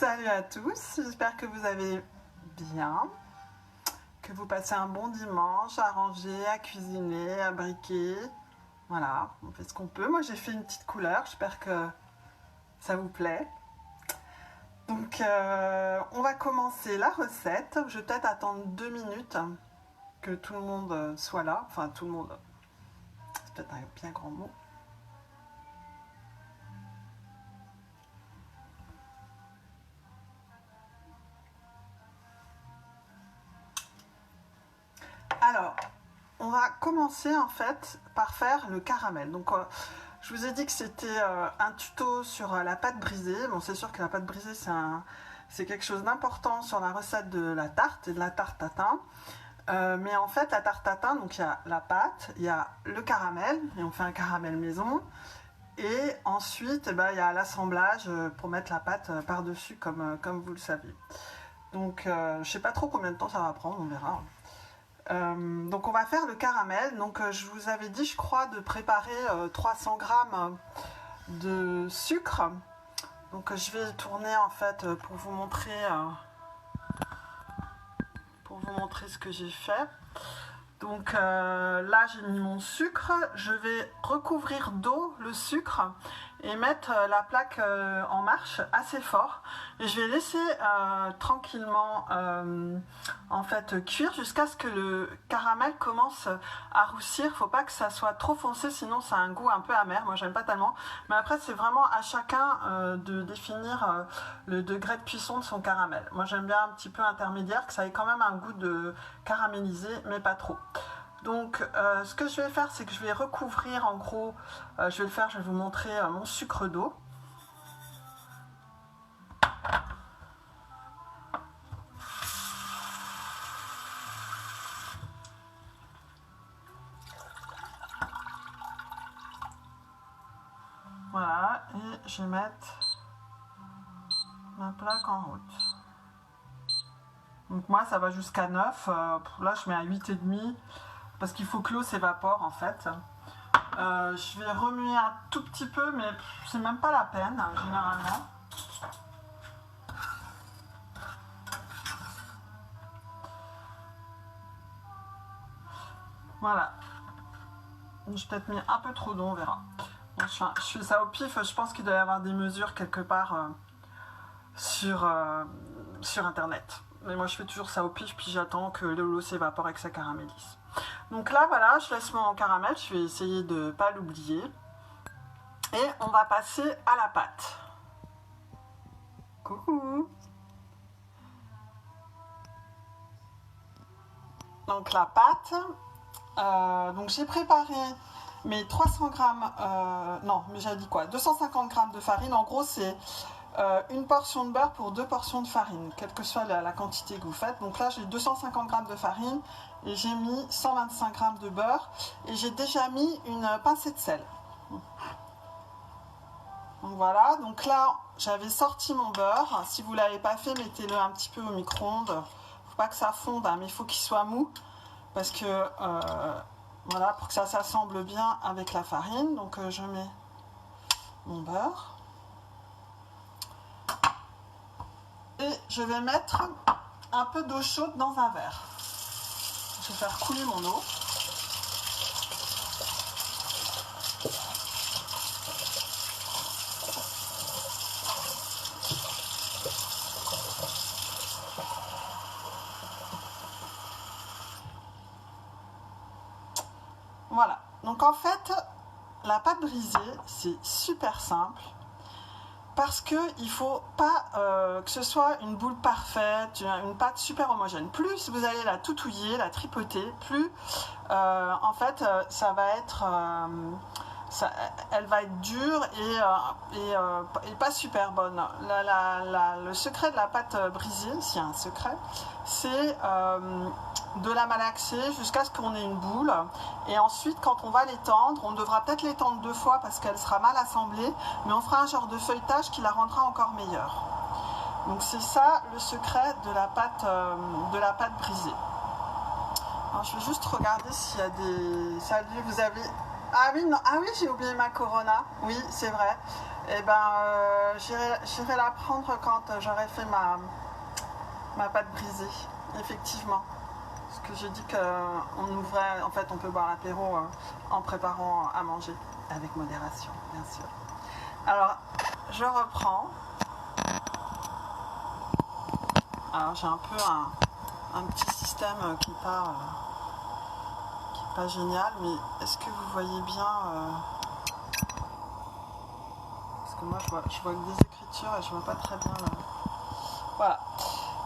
Salut à tous, j'espère que vous allez bien, que vous passez un bon dimanche à ranger, à cuisiner, à briquer. Voilà, on fait ce qu'on peut. Moi j'ai fait une petite couleur, j'espère que ça vous plaît. Donc on va commencer la recette. Je vais peut-être attendre 2 minutes que tout le monde soit là. Enfin tout le monde, c'est peut-être un bien grand mot. Alors, on va commencer en fait par faire le caramel. Donc, je vous ai dit que c'était un tuto sur la pâte brisée. Bon, c'est sûr que la pâte brisée, c'est quelque chose d'important sur la recette de la tarte et de la tarte tatin. Mais en fait, la tarte tatin, donc il y a la pâte, il y a le caramel, et on fait un caramel maison. Et ensuite, il y a l'assemblage pour mettre la pâte par-dessus, comme vous le savez. Donc, je ne sais pas trop combien de temps ça va prendre, on verra. Donc on va faire le caramel. Donc je vous avais dit, je crois, de préparer 300 grammes de sucre. Donc je vais tourner en fait pour vous montrer ce que j'ai fait. Donc là j'ai mis mon sucre, je vais recouvrir d'eau le sucre et mettre la plaque en marche assez fort et je vais laisser tranquillement en fait cuire jusqu'à ce que le caramel commence à roussir. Faut pas que ça soit trop foncé, sinon ça a un goût un peu amer, moi j'aime pas tellement, mais après c'est vraiment à chacun de définir le degré de cuisson de son caramel. Moi j'aime bien un petit peu intermédiaire, que ça ait quand même un goût de caramélisé mais pas trop. Donc ce que je vais faire, c'est que je vais recouvrir en gros, je vais vous montrer mon sucre d'eau. Voilà, et je vais mettre ma plaque en route. Donc moi ça va jusqu'à 9, là je mets à 8,5 parce qu'il faut que l'eau s'évapore en fait. Je vais remuer un tout petit peu, mais c'est même pas la peine généralement. Voilà. J'ai peut-être mis un peu trop d'eau, on verra. Bon, je fais ça au pif, je pense qu'il doit y avoir des mesures quelque part sur internet. Mais moi je fais toujours ça au pif, puis j'attends que l'eau s'évapore et que ça caramélise. Donc là voilà, je laisse mon caramel, je vais essayer de ne pas l'oublier. Et on va passer à la pâte. Coucou. Donc la pâte, donc j'ai préparé mes 300 grammes, non mais j'ai dit quoi, 250 grammes de farine, en gros c'est une portion de beurre pour 2 portions de farine, quelle que soit la quantité que vous faites. Donc là j'ai 250 grammes de farine et j'ai mis 125 grammes de beurre et j'ai déjà mis une pincée de sel. Donc voilà, donc là j'avais sorti mon beurre. Si vous ne l'avez pas fait, mettez-le un petit peu au micro-ondes. Faut pas que ça fonde, hein, mais il faut qu'il soit mou parce que voilà, pour que ça s'assemble bien avec la farine. Donc je mets mon beurre. Et je vais mettre un peu d'eau chaude dans un verre. Je vais faire couler mon eau. Voilà. Donc en fait, la pâte brisée, c'est super simple. Parce qu'il ne faut pas que ce soit une boule parfaite, une pâte super homogène. Plus vous allez la toutouiller, la tripoter, plus en fait ça va être, elle va être dure et pas super bonne. Le secret de la pâte brisée, s'il y a un secret, c'est de la malaxer jusqu'à ce qu'on ait une boule. Et ensuite, quand on va l'étendre, on devra peut-être l'étendre 2 fois parce qu'elle sera mal assemblée, mais on fera un genre de feuilletage qui la rendra encore meilleure. Donc c'est ça le secret de la pâte brisée. Alors je vais juste regarder s'il y a des... Salut, vous avez... Ah oui, non. Ah oui, j'ai oublié ma Corona. Oui, c'est vrai. Et ben, j'irai la prendre quand j'aurai fait ma pâte brisée, effectivement. Parce que j'ai dit qu'on ouvrait, en fait, on peut boire l'apéro en préparant à manger, avec modération, bien sûr. Alors, je reprends. Alors, j'ai un peu un petit système qui n'est pas génial, mais est-ce que vous voyez bien parce que moi, je vois que des écritures et je vois pas très bien. Voilà.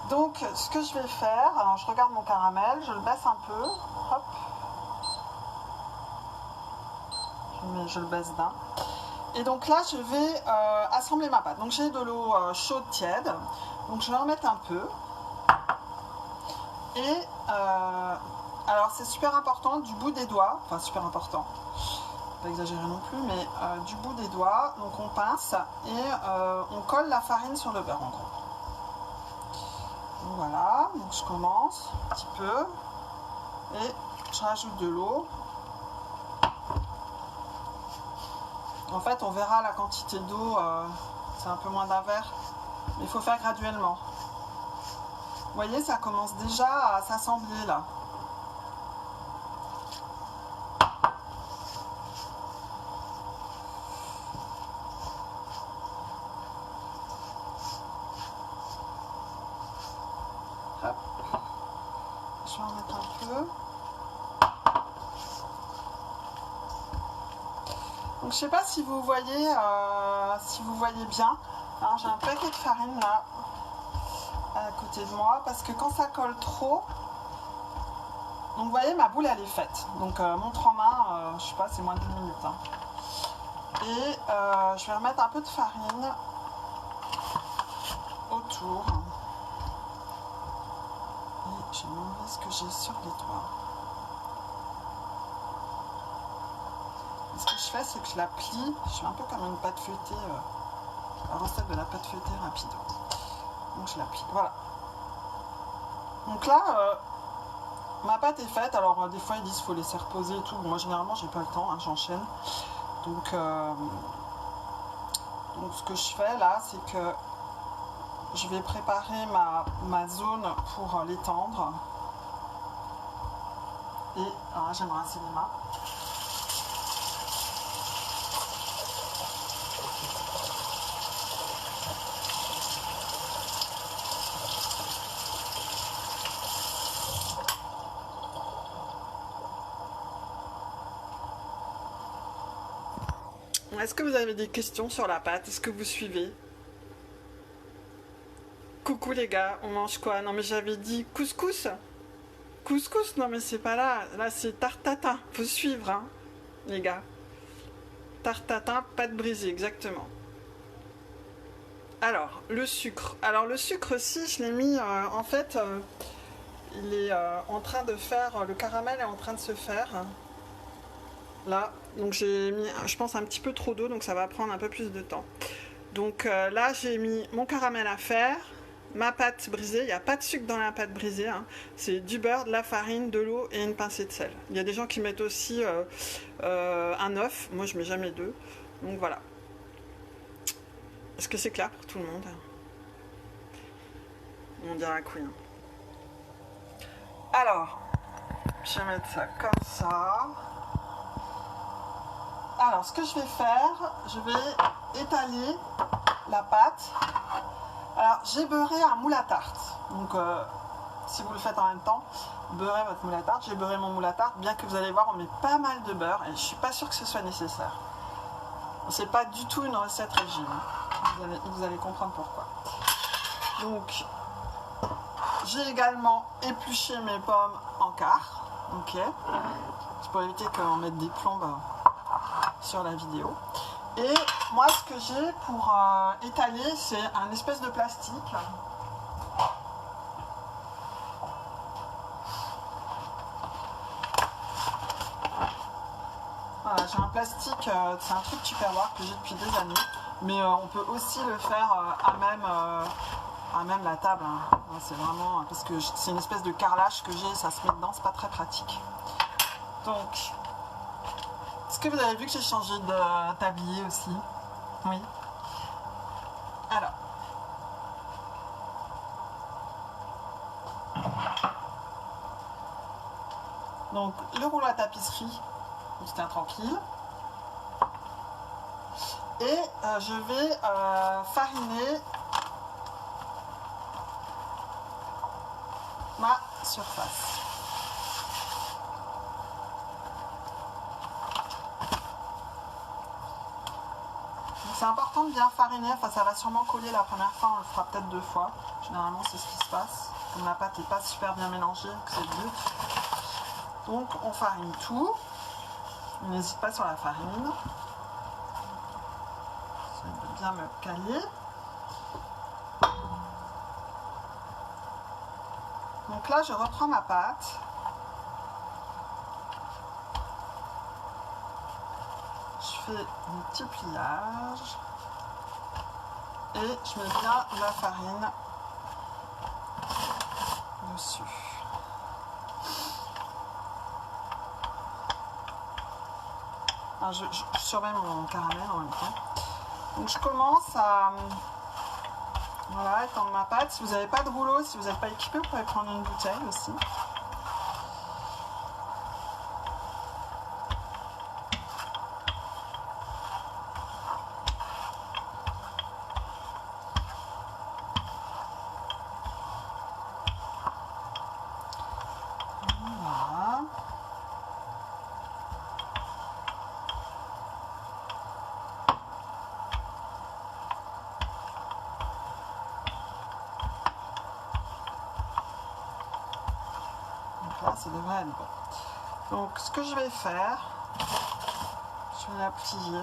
Donc, ce que je vais faire, alors je regarde mon caramel, je le baisse un peu, hop, je le baisse d'un. Et donc là, je vais assembler ma pâte. Donc j'ai de l'eau chaude, tiède, donc je vais en mettre un peu. Et alors c'est super important, du bout des doigts, enfin super important, pas exagérer non plus, mais du bout des doigts, donc on pince et on colle la farine sur le beurre en gros. Donc voilà, donc je commence un petit peu et je rajoute de l'eau. En fait, on verra la quantité d'eau, c'est un peu moins d'un verre, mais il faut faire graduellement. Vous voyez, ça commence déjà à s'assembler là. Hop. Je vais en mettre un peu. Donc je sais pas si vous voyez bien. Alors j'ai un paquet de farine là à côté de moi parce que quand ça colle trop, donc vous voyez ma boule elle est faite. Donc montre en main, je sais pas, c'est moins de 10 minutes. Hein. Et je vais remettre un peu de farine autour. Et je vais m'enlever ce que j'ai sur les doigts. Et ce que je fais, c'est que je la plie. Je fais un peu comme une pâte feuilletée, la recette de la pâte feuilletée rapide. Donc je la plie. Voilà. Donc là, ma pâte est faite. Alors des fois ils disent qu'il faut laisser reposer et tout. Moi généralement j'ai pas le temps, hein, j'enchaîne. Donc ce que je fais là, c'est que je vais préparer ma zone pour l'étendre. Et alors là, je vais me rincer les mains. Est-ce que vous avez des questions sur la pâte? Est-ce que vous suivez? Coucou les gars, on mange quoi? Non mais j'avais dit couscous. Couscous, non mais c'est pas là. Là c'est tarte tatin. Faut suivre, hein, les gars. Tarte tatin, pâte brisée, exactement. Alors, le sucre. Alors le sucre, si, je l'ai mis, en fait, il est en train de faire, le caramel est en train de se faire. Là, donc j'ai mis, je pense, un petit peu trop d'eau, donc ça va prendre un peu plus de temps. Donc là, j'ai mis mon caramel à faire, ma pâte brisée. Il n'y a pas de sucre dans la pâte brisée, hein. C'est du beurre, de la farine, de l'eau et une pincée de sel. Il y a des gens qui mettent aussi un œuf. Moi, je mets jamais d'œuf. Donc voilà. Est-ce que c'est clair pour tout le monde? On dirait que oui. Alors, je vais mettre ça comme ça. Alors, ce que je vais faire, je vais étaler la pâte. Alors, j'ai beurré un moule à tarte. Donc, si vous le faites en même temps, beurrez votre moule à tarte. J'ai beurré mon moule à tarte, bien que vous allez voir, on met pas mal de beurre et je suis pas sûre que ce soit nécessaire. C'est pas du tout une recette régime. Vous allez comprendre pourquoi. Donc, j'ai également épluché mes pommes en quart. Ok. C'est pour éviter qu'on mette des plombes sur la vidéo. Et moi, ce que j'ai pour étaler, c'est un espèce de plastique. Voilà, j'ai un plastique, c'est un truc Tupperware que j'ai depuis des années, mais on peut aussi le faire à même la table. Hein. C'est vraiment, parce que c'est une espèce de carrelage que j'ai, ça se met dedans, c'est pas très pratique. Donc, est-ce que vous avez vu que j'ai changé de tablier aussi? Oui. Alors, donc le rouleau à tapisserie, on se tient tranquille. Et je vais fariner ma surface. C'est important de bien fariner, enfin ça va sûrement coller la première fois, on le fera peut-être 2 fois. Généralement c'est ce qui se passe, comme la pâte n'est pas super bien mélangée, que c'est le but. Donc on farine tout, on n'hésite pas sur la farine. J'essaie de bien me caler. Donc là je reprends ma pâte. Je fais un petit pliage et je mets bien la farine dessus. Alors je surveille mon caramel en même temps. Donc je commence à étendre ma pâte. Si vous n'avez pas de rouleau, si vous n'êtes pas équipé, vous pouvez prendre une bouteille aussi. Là, ça devrait être bon. Donc, ce que je vais faire, je vais la plier.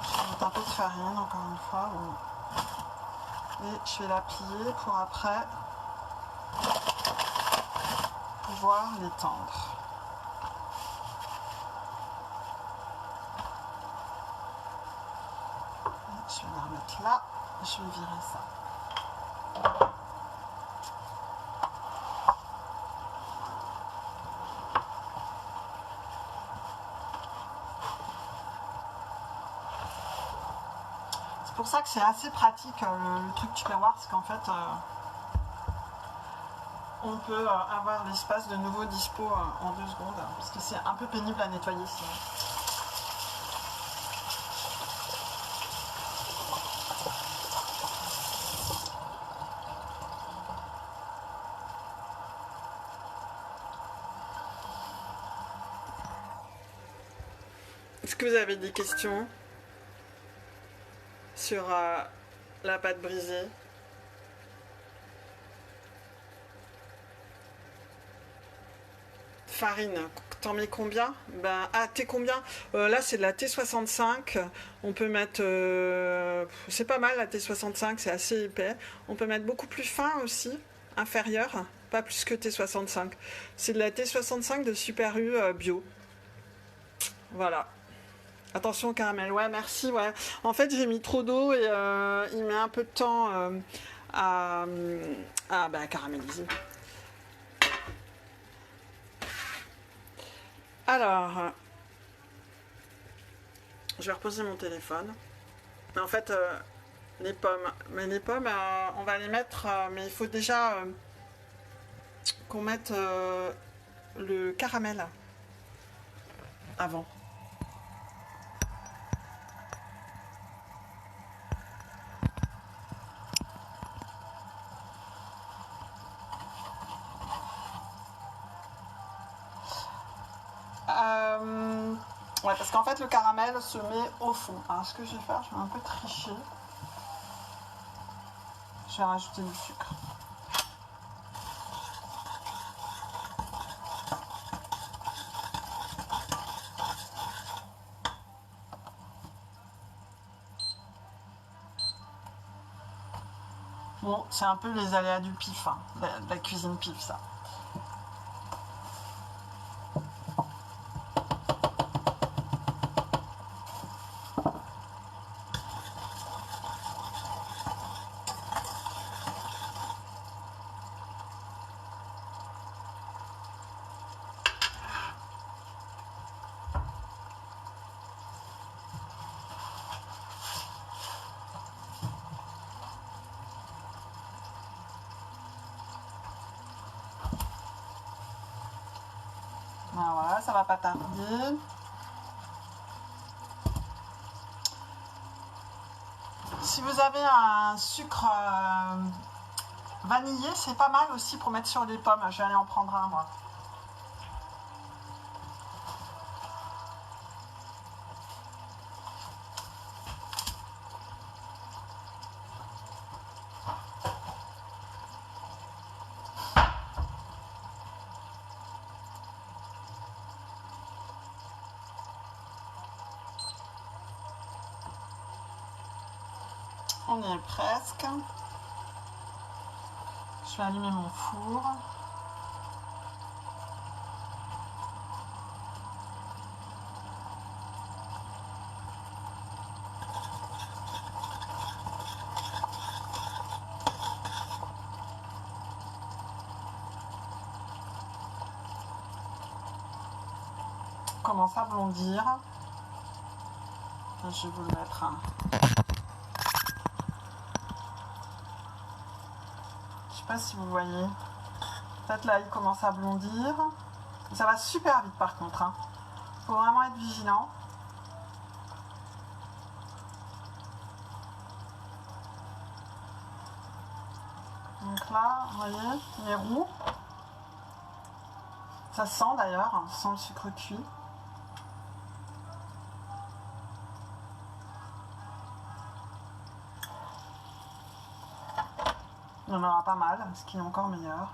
Je vais mettre un peu de farine, encore une fois. Et je vais la plier pour après pouvoir l'étendre. Je vais la remettre là. Je vais virer ça. C'est pour ça que c'est assez pratique le truc Tupperware, parce qu'en fait on peut avoir l'espace de nouveau dispo en 2 secondes, parce que c'est un peu pénible à nettoyer sinon. Est-ce que vous avez des questions sur la pâte brisée? Farine, t'en mets combien? Ben, t'es combien? Là c'est de la T65. On peut mettre c'est pas mal la T65, c'est assez épais. On peut mettre beaucoup plus fin aussi, inférieur, pas plus que T65. C'est de la T65 de Super U bio. Voilà. Attention au caramel, ouais, merci, ouais. En fait, j'ai mis trop d'eau et il met un peu de temps à caraméliser. Alors, je vais reposer mon téléphone. Mais en fait, les pommes, on va les mettre, mais il faut déjà qu'on mette le caramel avant. Ouais, parce qu'en fait le caramel se met au fond. Alors ce que je vais faire, je vais un peu tricher. Je vais rajouter du sucre. Bon, c'est un peu les aléas du pif, hein, de la cuisine pif, ça. ça va pas tarder. Si vous avez un sucre vanillé, c'est pas mal aussi pour mettre sur les pommes. Je vais aller en prendre un, moi. On y est presque. Je vais allumer mon four. Commence à blondir. Je vais vous le mettre. Je sais pas si vous voyez. Peut-être là, il commence à blondir. Ça va super vite par contre. Faut vraiment être vigilant. Donc là, vous voyez, il est roux. Ça sent d'ailleurs, ça sent le sucre cuit. Il y en aura pas mal, ce qui est encore meilleur.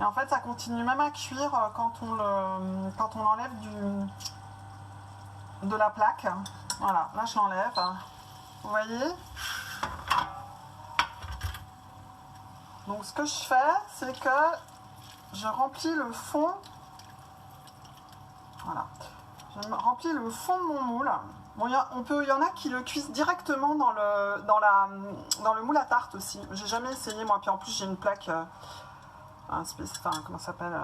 Et en fait, ça continue même à cuire quand on l'enlève de la plaque. Voilà, là je l'enlève. Vous voyez? Donc ce que je fais, c'est que je remplis le fond. Voilà. Je remplis le fond de mon moule. Bon, il y en a qui le cuisent directement dans le moule à tarte aussi. J'ai jamais essayé moi. Puis en plus j'ai une plaque, comment ça s'appelle,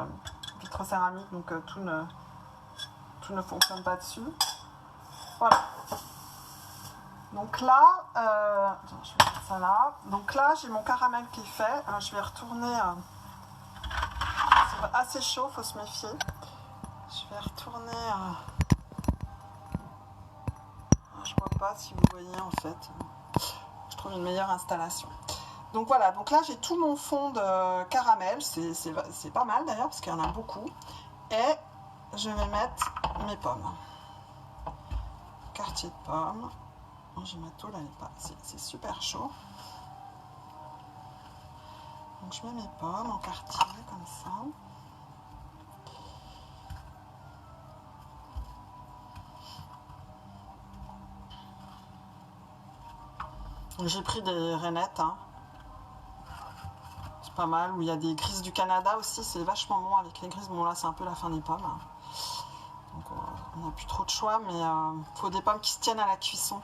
vitrocéramique, donc tout ne fonctionne pas dessus. Voilà. Donc là, je vais mettre ça là. Donc là, j'ai mon caramel qui est fait. Je vais retourner. C'est assez chaud, faut se méfier. Je vais retourner. Je vois pas si vous voyez en fait. Je trouve une meilleure installation. Donc voilà. Donc là, j'ai tout mon fond de caramel. C'est pas mal d'ailleurs parce qu'il y en a beaucoup. Et je vais mettre mes pommes. Quartier de pommes. J'ai ma tôle, c'est super chaud. Donc je mets mes pommes en quartier comme ça. J'ai pris des rainettes. C'est pas mal. Où il y a des grises du Canada aussi. C'est vachement bon avec les grises. Bon là c'est un peu la fin des pommes. Donc on n'a plus trop de choix. Mais il faut des pommes qui se tiennent à la cuisson.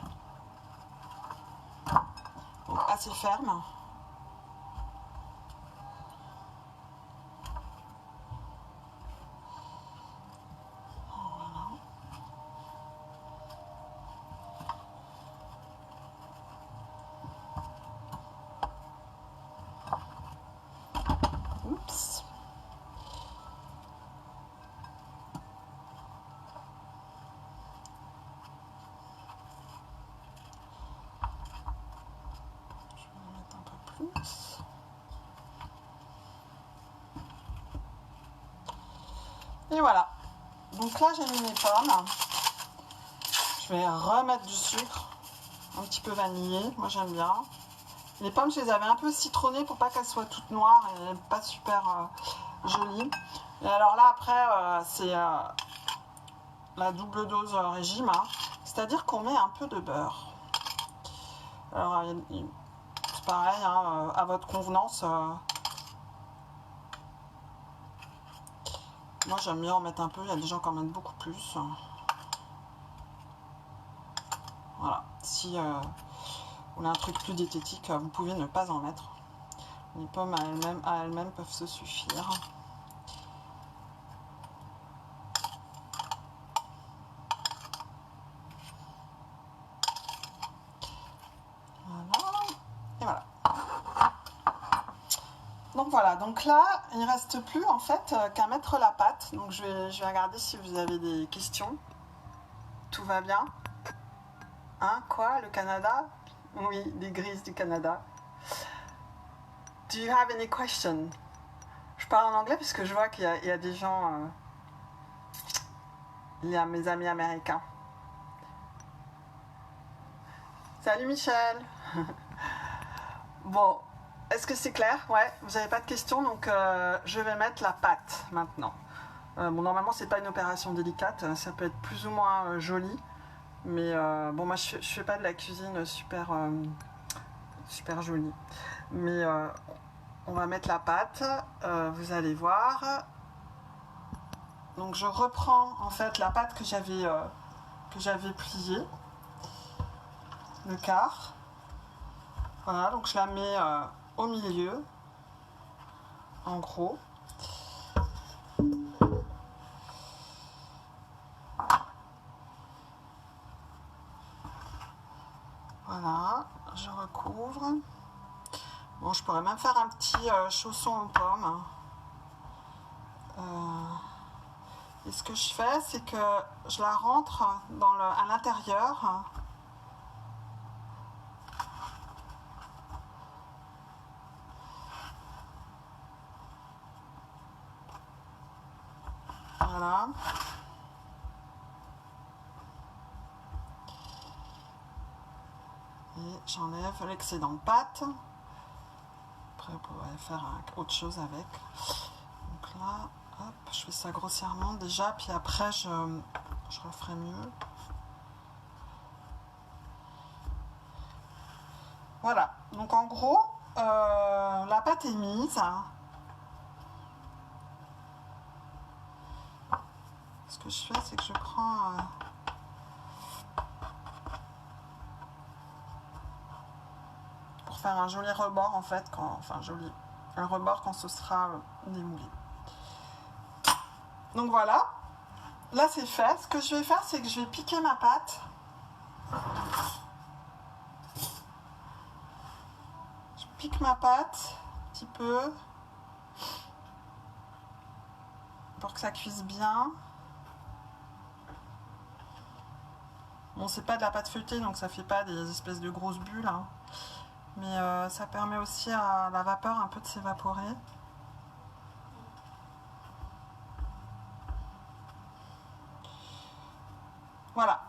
Donc assez ferme. Voilà. Oups. Je vais en mettre un peu plus. Et voilà. Donc là j'ai mis mes pommes. Je vais remettre du sucre, un petit peu vanillé, moi j'aime bien. Les pommes je les avais un peu citronnées pour pas qu'elles soient toutes noires et pas super jolies. Et alors là après c'est la double dose régime, c'est-à-dire qu'on met un peu de beurre. Alors c'est pareil, à votre convenance. Moi j'aime bien en mettre un peu, il y a des gens qui en mettent beaucoup plus. Voilà, si vous voulez un truc plus diététique, vous pouvez ne pas en mettre. Les pommes à elles-mêmes peuvent se suffire. voilà, donc là, il ne reste plus en fait qu'à mettre la pâte. Donc je vais regarder si vous avez des questions. Tout va bien? Hein, quoi, le Canada? Oui, des grises du Canada. Do you have any questions? Je parle en anglais parce que je vois qu'il y a des gens... il y a mes amis américains. Salut Michel. Bon, est-ce que c'est clair? Ouais, vous n'avez pas de questions, donc je vais mettre la pâte maintenant. Bon, normalement, c'est pas une opération délicate, ça peut être plus ou moins joli, mais bon, moi, je fais pas de la cuisine super, super jolie. Mais on va mettre la pâte, vous allez voir. Donc, je reprends en fait la pâte que j'avais pliée, le quart. Voilà, donc je la mets au milieu, en gros. Voilà, je recouvre. Bon, je pourrais même faire un petit chausson aux pommes. Et ce que je fais, c'est que je la rentre à l'intérieur. Voilà. Et j'enlève l'excédent de pâte. Après, vous pouvez faire autre chose avec. Donc là, hop, je fais ça grossièrement déjà, puis après, je referai mieux. Voilà. Donc en gros, la pâte est mise. Ce que je fais, c'est que je prends... pour faire un joli rebord en fait, un rebord quand ce sera démoulé. Donc voilà, là c'est fait. Ce que je vais faire, c'est que je vais piquer ma pâte. Je pique ma pâte un petit peu pour que ça cuise bien. Bon, c'est pas de la pâte feuilletée, donc ça fait pas des espèces de grosses bulles, hein. Mais ça permet aussi à la vapeur un peu de s'évaporer. Voilà.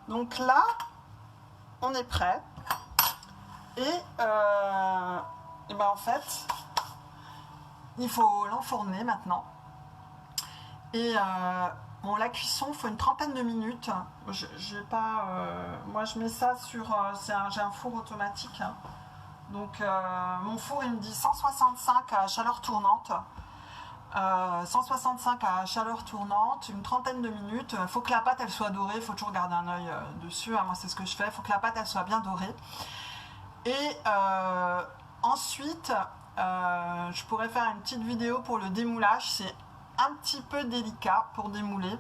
Donc là, on est prêt. Et ben en fait, il faut l'enfourner maintenant. Et bon, la cuisson, il faut une trentaine de minutes. Moi, je mets ça sur... j'ai un four automatique. Hein. Donc, mon four, il me dit 165 à chaleur tournante. 165 à chaleur tournante, une trentaine de minutes. Il faut que la pâte, elle soit dorée. Il faut toujours garder un œil dessus. Hein. Moi, c'est ce que je fais. Il faut que la pâte, elle soit bien dorée. Et ensuite, je pourrais faire une petite vidéo pour le démoulage. C'est un petit peu délicat pour démouler.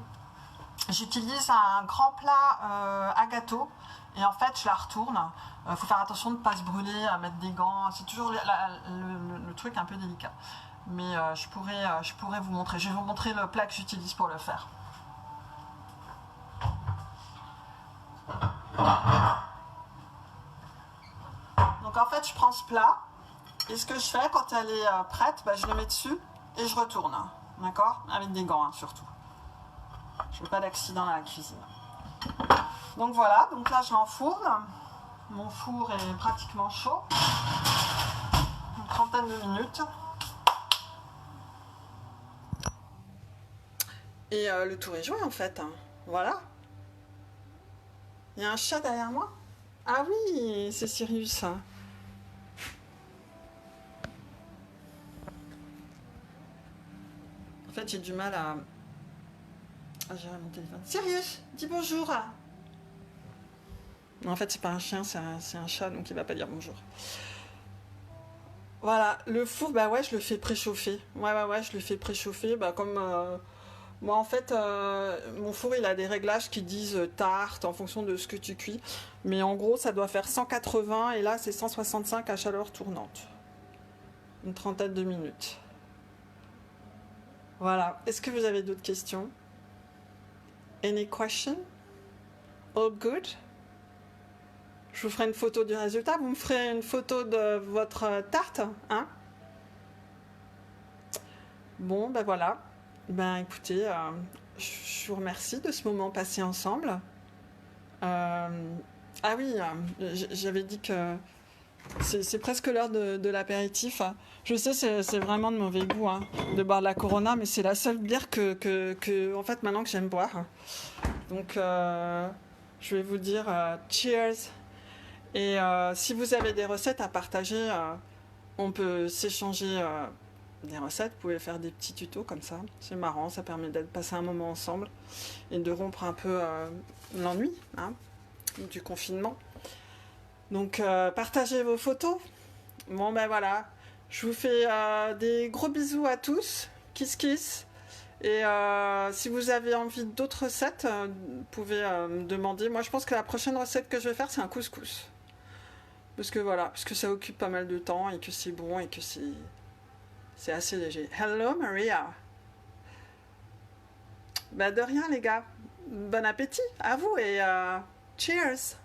J'utilise un grand plat à gâteau et en fait je la retourne. Faut faire attention de ne pas se brûler, à mettre des gants. C'est toujours le truc un peu délicat. Mais je pourrais vous montrer. Je vais vous montrer le plat que j'utilise pour le faire. Donc en fait je prends ce plat et ce que je fais quand elle est prête, je le mets dessus et je retourne. D'accord? Avec des gants, hein, surtout. Je veux pas d'accident dans la cuisine. Donc voilà, donc là je l'enfourne. Mon four est pratiquement chaud. Une trentaine de minutes. Et le tour est joué en fait. Hein. Voilà. Il y a un chat derrière moi? Ah oui, c'est Sirius. En fait, j'ai du mal à gérer mon téléphone. Sirius, dis bonjour. Non, en fait, c'est pas un chien, c'est un chat, donc il va pas dire bonjour. Voilà, le four, ouais, je le fais préchauffer. Ouais, je le fais préchauffer, comme... moi, en fait, mon four, il a des réglages qui disent tarte en fonction de ce que tu cuis. Mais en gros, ça doit faire 180 et là, c'est 165 à chaleur tournante. une trentaine de minutes. Voilà. Est-ce que vous avez d'autres questions? Any question? All good? Je vous ferai une photo du résultat. Vous me ferez une photo de votre tarte, hein? Bon, ben voilà. Ben écoutez, je vous remercie de ce moment passé ensemble. Ah oui, j'avais dit que c'est presque l'heure de l'apéritif. Je sais, c'est vraiment de mauvais goût de boire de la Corona, mais c'est la seule bière que en fait, maintenant que j'aime boire. Donc, je vais vous dire cheers. Et si vous avez des recettes à partager, on peut s'échanger des recettes. Vous pouvez faire des petits tutos comme ça. C'est marrant, ça permet de passer un moment ensemble et de rompre un peu l'ennui du confinement. Donc, partagez vos photos. Bon, ben voilà. Je vous fais des gros bisous à tous. Kiss kiss. Et si vous avez envie d'autres recettes, vous pouvez me demander. Moi, je pense que la prochaine recette que je vais faire, c'est un couscous. Parce que ça occupe pas mal de temps et que c'est bon et que c'est assez léger. Hello Maria. Bah de rien les gars. Bon appétit à vous et cheers.